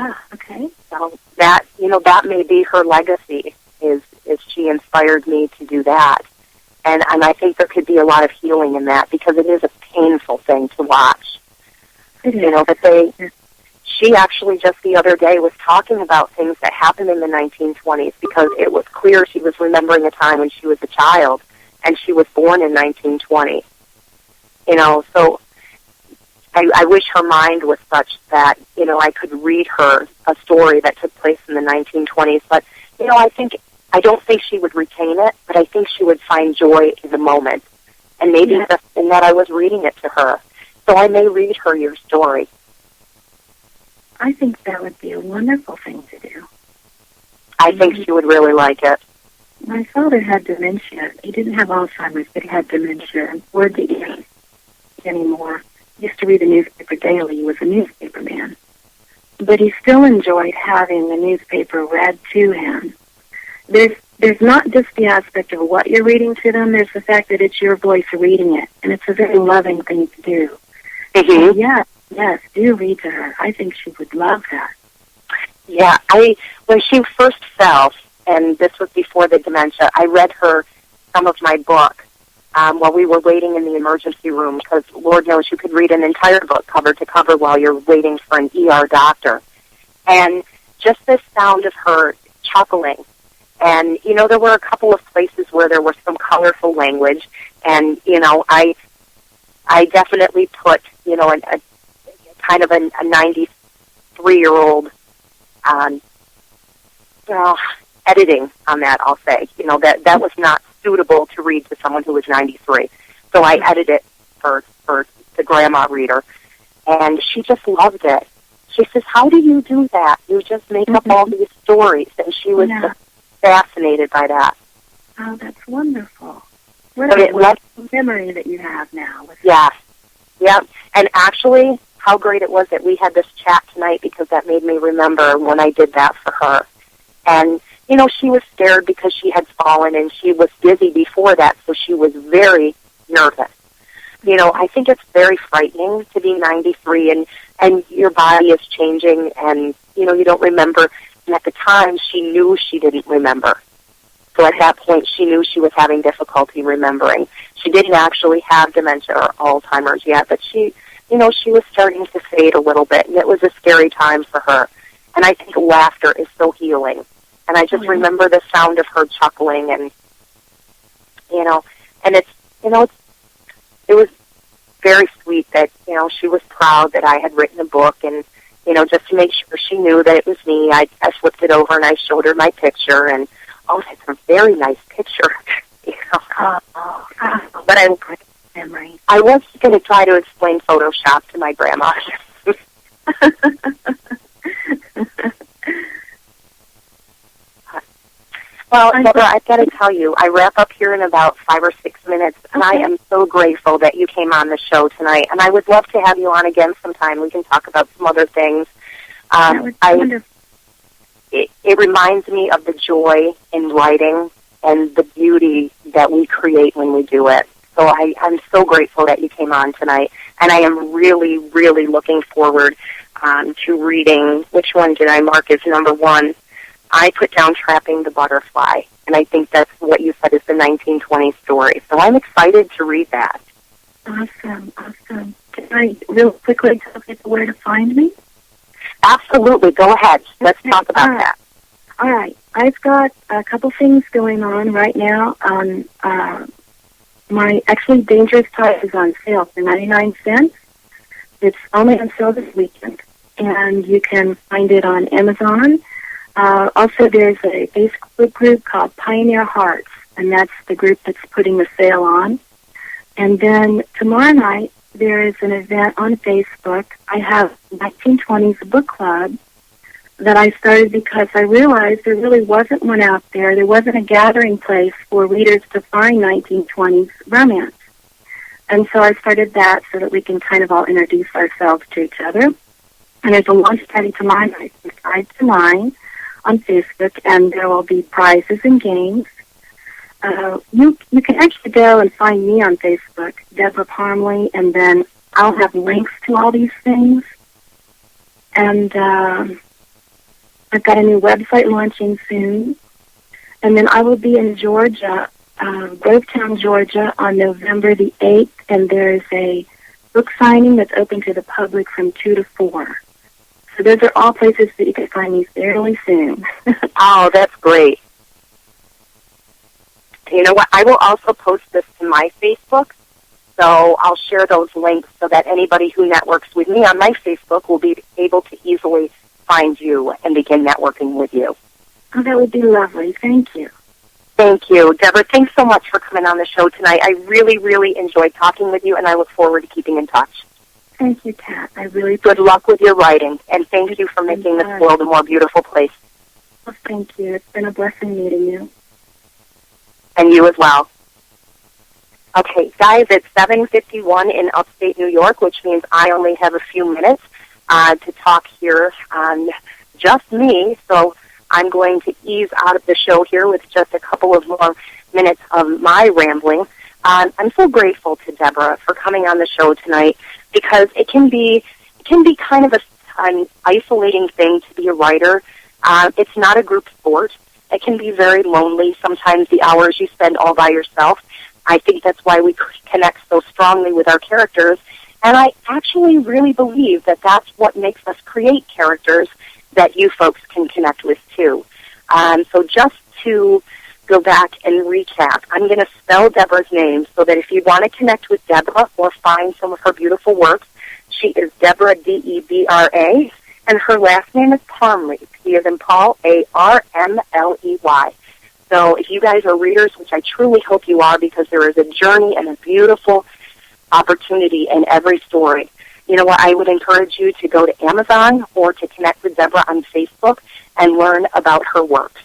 Speaker 2: Ah, okay.
Speaker 1: So that may be her legacy, is she inspired me to do that. And I think there could be a lot of healing in that, because it is a painful thing to watch.
Speaker 2: It is.
Speaker 1: You know, that she actually just the other day was talking about things that happened in the 1920s, because it was clear she was remembering a time when she was a child, and she was born in 1920. You know, so I wish her mind was such that, you know, I could read her a story that took place in the 1920s. But, you know, I don't think she would retain it, but I think she would find joy in the moment. And maybe just in that I was reading it to her. So I may read her your story.
Speaker 2: I think that would be a wonderful thing to do.
Speaker 1: I think she would really like it.
Speaker 2: My father had dementia. He didn't have Alzheimer's, but he had dementia. Word to ear anymore. He used to read the newspaper daily. He was a newspaper man. But he still enjoyed having the newspaper read to him. There's not just the aspect of what you're reading to them. There's the fact that it's your voice reading it, and it's a very loving thing to do.
Speaker 1: Mm-hmm.
Speaker 2: Yes, do read to her. I think she would love that.
Speaker 1: Yeah, when she first fell, and this was before the dementia, I read her some of my book while we were waiting in the emergency room, because Lord knows you could read an entire book cover to cover while you're waiting for an ER doctor. And just this sound of her chuckling. And, you know, there were a couple of places where there was some colorful language, and, you know, I I definitely put, a kind of a 93-year-old editing on that, I'll say. That was not suitable to read to someone who was 93. So I edited it for the grandma reader, and she just loved it. She says, "How do you do that? You just make up all these stories." And she was just fascinated by that.
Speaker 2: Oh, that's wonderful. What a memory that you have now.
Speaker 1: Yeah. And actually, how great it was that we had this chat tonight, because that made me remember when I did that for her. And, she was scared because she had fallen, and she was dizzy before that, so she was very nervous. I think it's very frightening to be 93 and your body is changing, and, you don't remember. And at the time, she knew she didn't remember. So at that point, she knew she was having difficulty remembering. She didn't actually have dementia or Alzheimer's yet, but she was starting to fade a little bit, and it was a scary time for her. And I think laughter is so healing. And I just remember the sound of her chuckling, and, and it was very sweet that, she was proud that I had written a book, and, just to make sure she knew that it was me, I flipped it over and I showed her my picture, and, oh, that's a very nice picture. But I was going to try to explain Photoshop to my grandma. Well, Deborah, I've got to tell you, I wrap up here in about 5 or 6 minutes, and I am so grateful that you came on the show tonight, and I would love to have you on again sometime. We can talk about some other things.
Speaker 2: That was wonderful.
Speaker 1: It reminds me of the joy in writing and the beauty that we create when we do it. So I'm so grateful that you came on tonight, and I am really, really looking forward to reading. Which one did I mark as number 1? I put down Trapping the Butterfly, and I think that's what you said is the 1920 story. So I'm excited to read that.
Speaker 2: Awesome. Can I real quickly tell people where to find me?
Speaker 1: Absolutely. Go ahead. Let's talk about that.
Speaker 2: All right. I've got a couple things going on right now. My Dangerous Tide is on sale for 99 cents. It's only on sale this weekend, and you can find it on Amazon. Also, there's a Facebook group called Pioneer Hearts, and that's the group that's putting the sale on. And then tomorrow night, there is an event on Facebook. I have 1920s book club that I started because I realized there really wasn't one out there. There wasn't a gathering place for readers to find 1920s romance. And so I started that so that we can kind of all introduce ourselves to each other. And there's a launch party tomorrow night from 5 to 9 on Facebook, and there will be prizes and games. You can actually go and find me on Facebook, Deborah Parmley, and then I'll have links to all these things. And I've got a new website launching soon. And then I will be in Georgia, Grovetown, Georgia, on November the 8th, and there's a book signing that's open to the public from 2 to 4. So those are all places that you can find me fairly soon.
Speaker 1: Oh, that's great. You know what? I will also post this to my Facebook, so I'll share those links so that anybody who networks with me on my Facebook will be able to easily find you and begin networking with you.
Speaker 2: Oh, that would be lovely. Thank you.
Speaker 1: Thank you. Deborah, thanks so much for coming on the show tonight. I really, really enjoyed talking with you, and I look forward to keeping in touch.
Speaker 2: Thank you, Kat. I really
Speaker 1: Good luck with your writing, and thank you for making this world a more beautiful place.
Speaker 2: Well, thank you. It's been a blessing meeting you.
Speaker 1: And you as well. Okay, guys, it's 7:51 in upstate New York, which means I only have a few minutes to talk here on just me, so I'm going to ease out of the show here with just a couple of more minutes of my rambling. I'm so grateful to Deborah for coming on the show tonight, because it can be kind of an isolating thing to be a writer. It's not a group sport. It can be very lonely. Sometimes the hours you spend all by yourself. I think that's why we connect so strongly with our characters. And I actually really believe that that's what makes us create characters that you folks can connect with too. So just to go back and recap. I'm going to spell Deborah's name so that if you want to connect with Deborah or find some of her beautiful works, she is Deborah, D-E-B-R-A, and her last name is Parmley, P as in Paul, A-R-M-L-E-Y. So if you guys are readers, which I truly hope you are, because there is a journey and a beautiful opportunity in every story. You know what, I would encourage you to go to Amazon or to connect with Deborah on Facebook and learn about her works.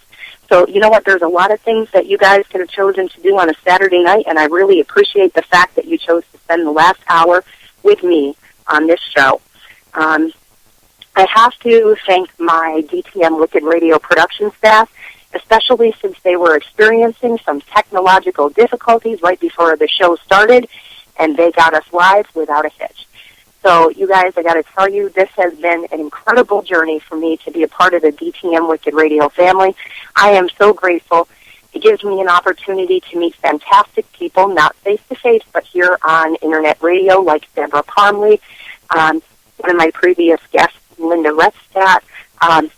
Speaker 1: So, you know what, there's a lot of things that you guys could have chosen to do on a Saturday night, and I really appreciate the fact that you chose to spend the last hour with me on this show. I have to thank my DTM Wicked Radio production staff, especially since they were experiencing some technological difficulties right before the show started, and they got us live without a hitch. So, you guys, I got to tell you, this has been an incredible journey for me to be a part of the DTM Wicked Radio family. I am so grateful. It gives me an opportunity to meet fantastic people, not face-to-face, but here on Internet radio, like Deborah Parmley, one of my previous guests, Linda Retzstadt,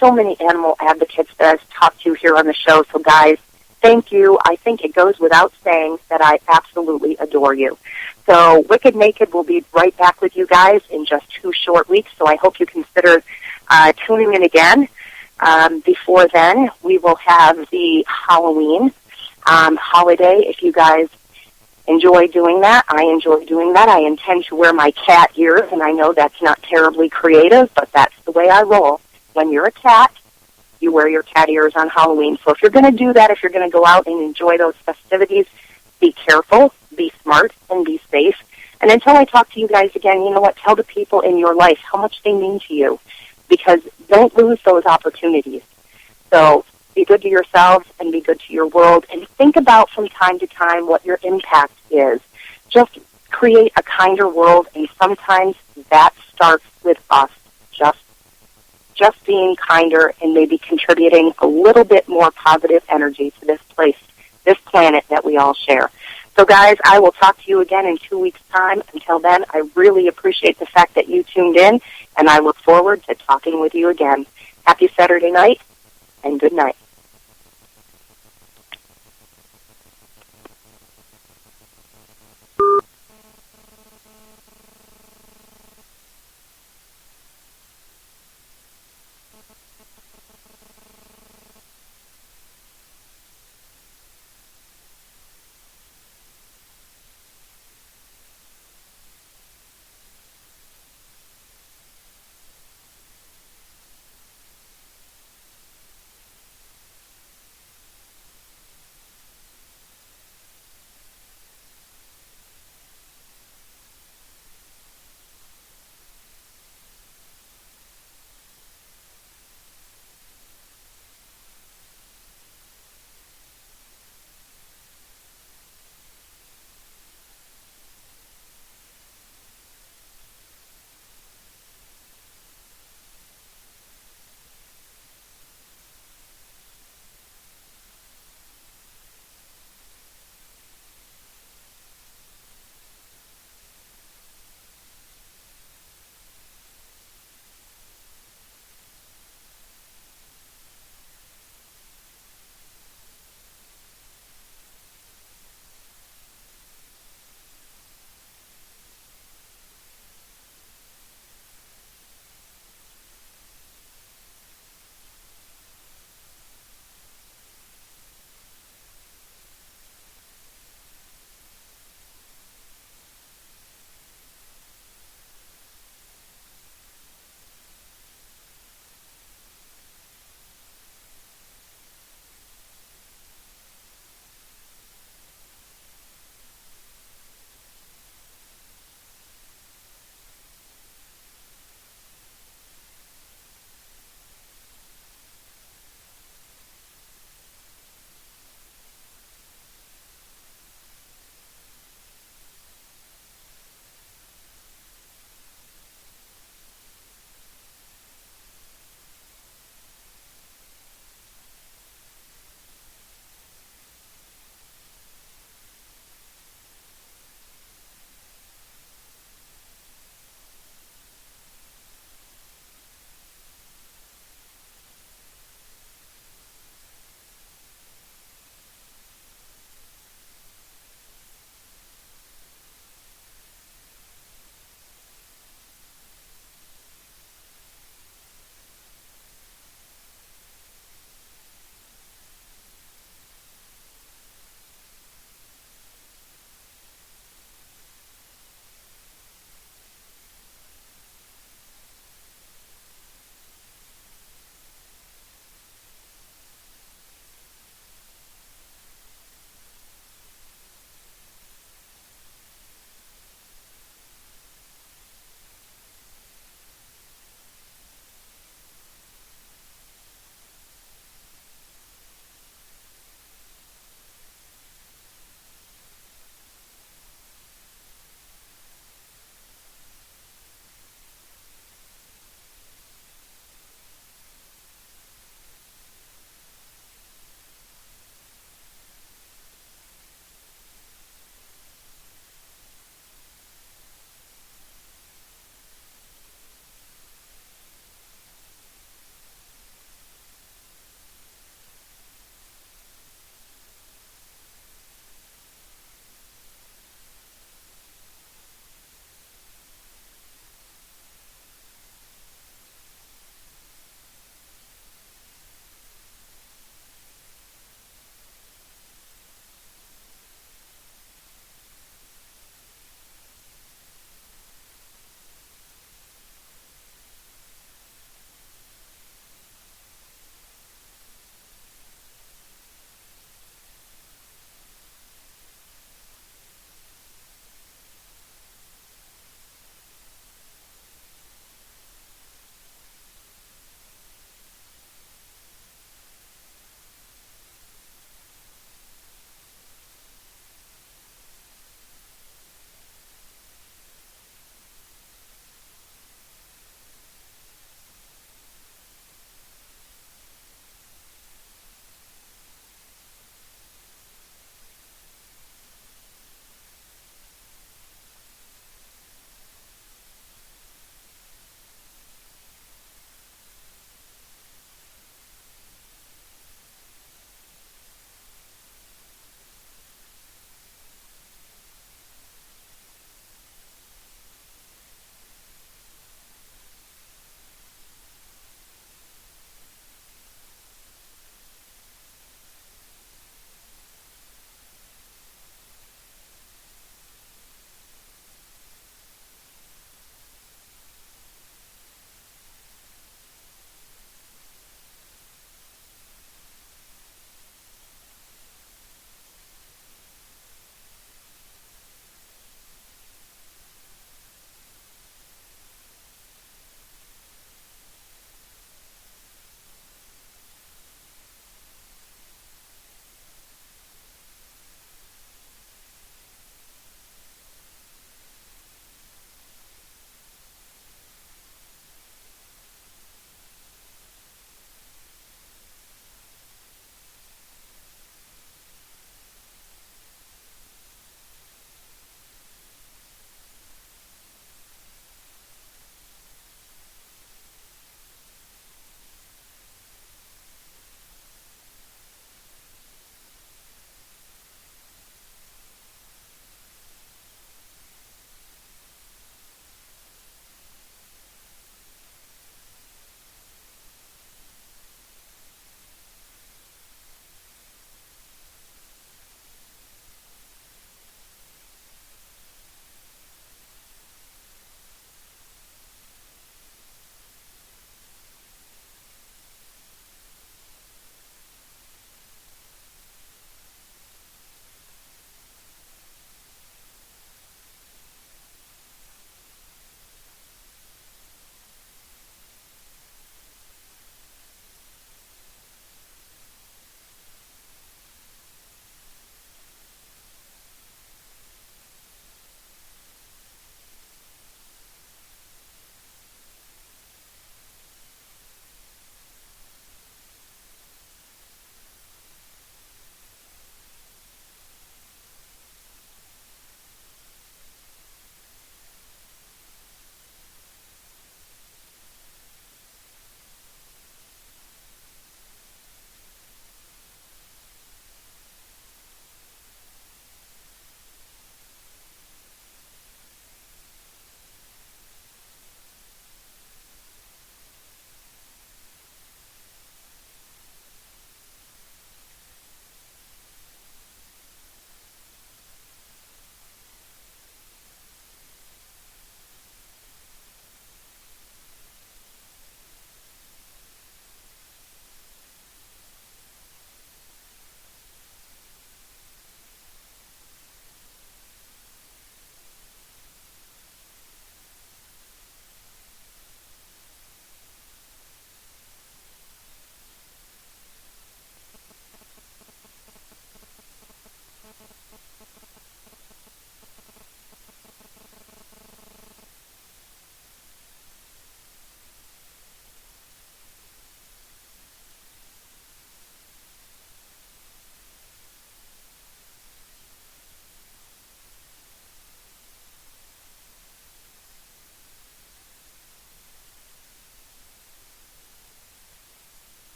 Speaker 1: so many animal advocates that I've talked to here on the show. So, guys, thank you. I think it goes without saying that I absolutely adore you. So Wicked Naked will be right back with you guys in just 2 short weeks, so I hope you consider tuning in again. Before then, we will have the Halloween holiday. If you guys enjoy doing that, I enjoy doing that. I intend to wear my cat ears, and I know that's not terribly creative, but that's the way I roll. When you're a cat, you wear your cat ears on Halloween. So if you're going to do that, if you're going to go out and enjoy those festivities, be careful, be smart, and be safe. And until I talk to you guys again, you know what? Tell the people in your life how much they mean to you, because don't lose those opportunities. So be good to yourselves and be good to your world, and think about from time to time what your impact is. Just create a kinder world, and sometimes that starts with us just being kinder and maybe contributing a little bit more positive energy to this place, this planet that we all share. So, guys, I will talk to you again in 2 weeks' time. Until then, I really appreciate the fact that you tuned in, and I look forward to talking with you again. Happy Saturday night, and good night.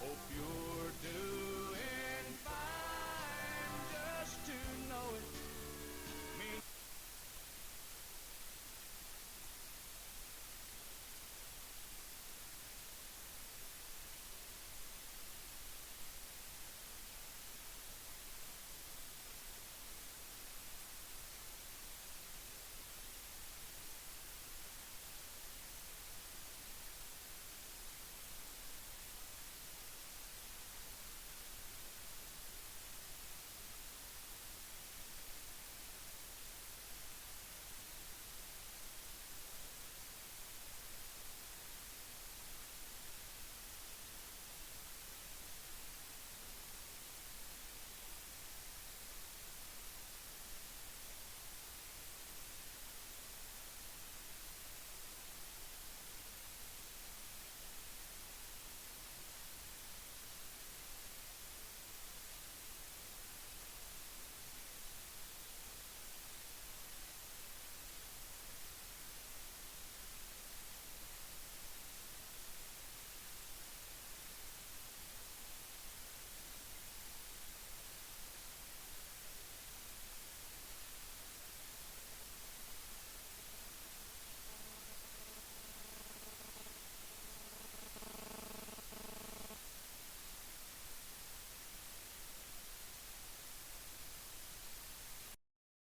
Speaker 3: Hope you're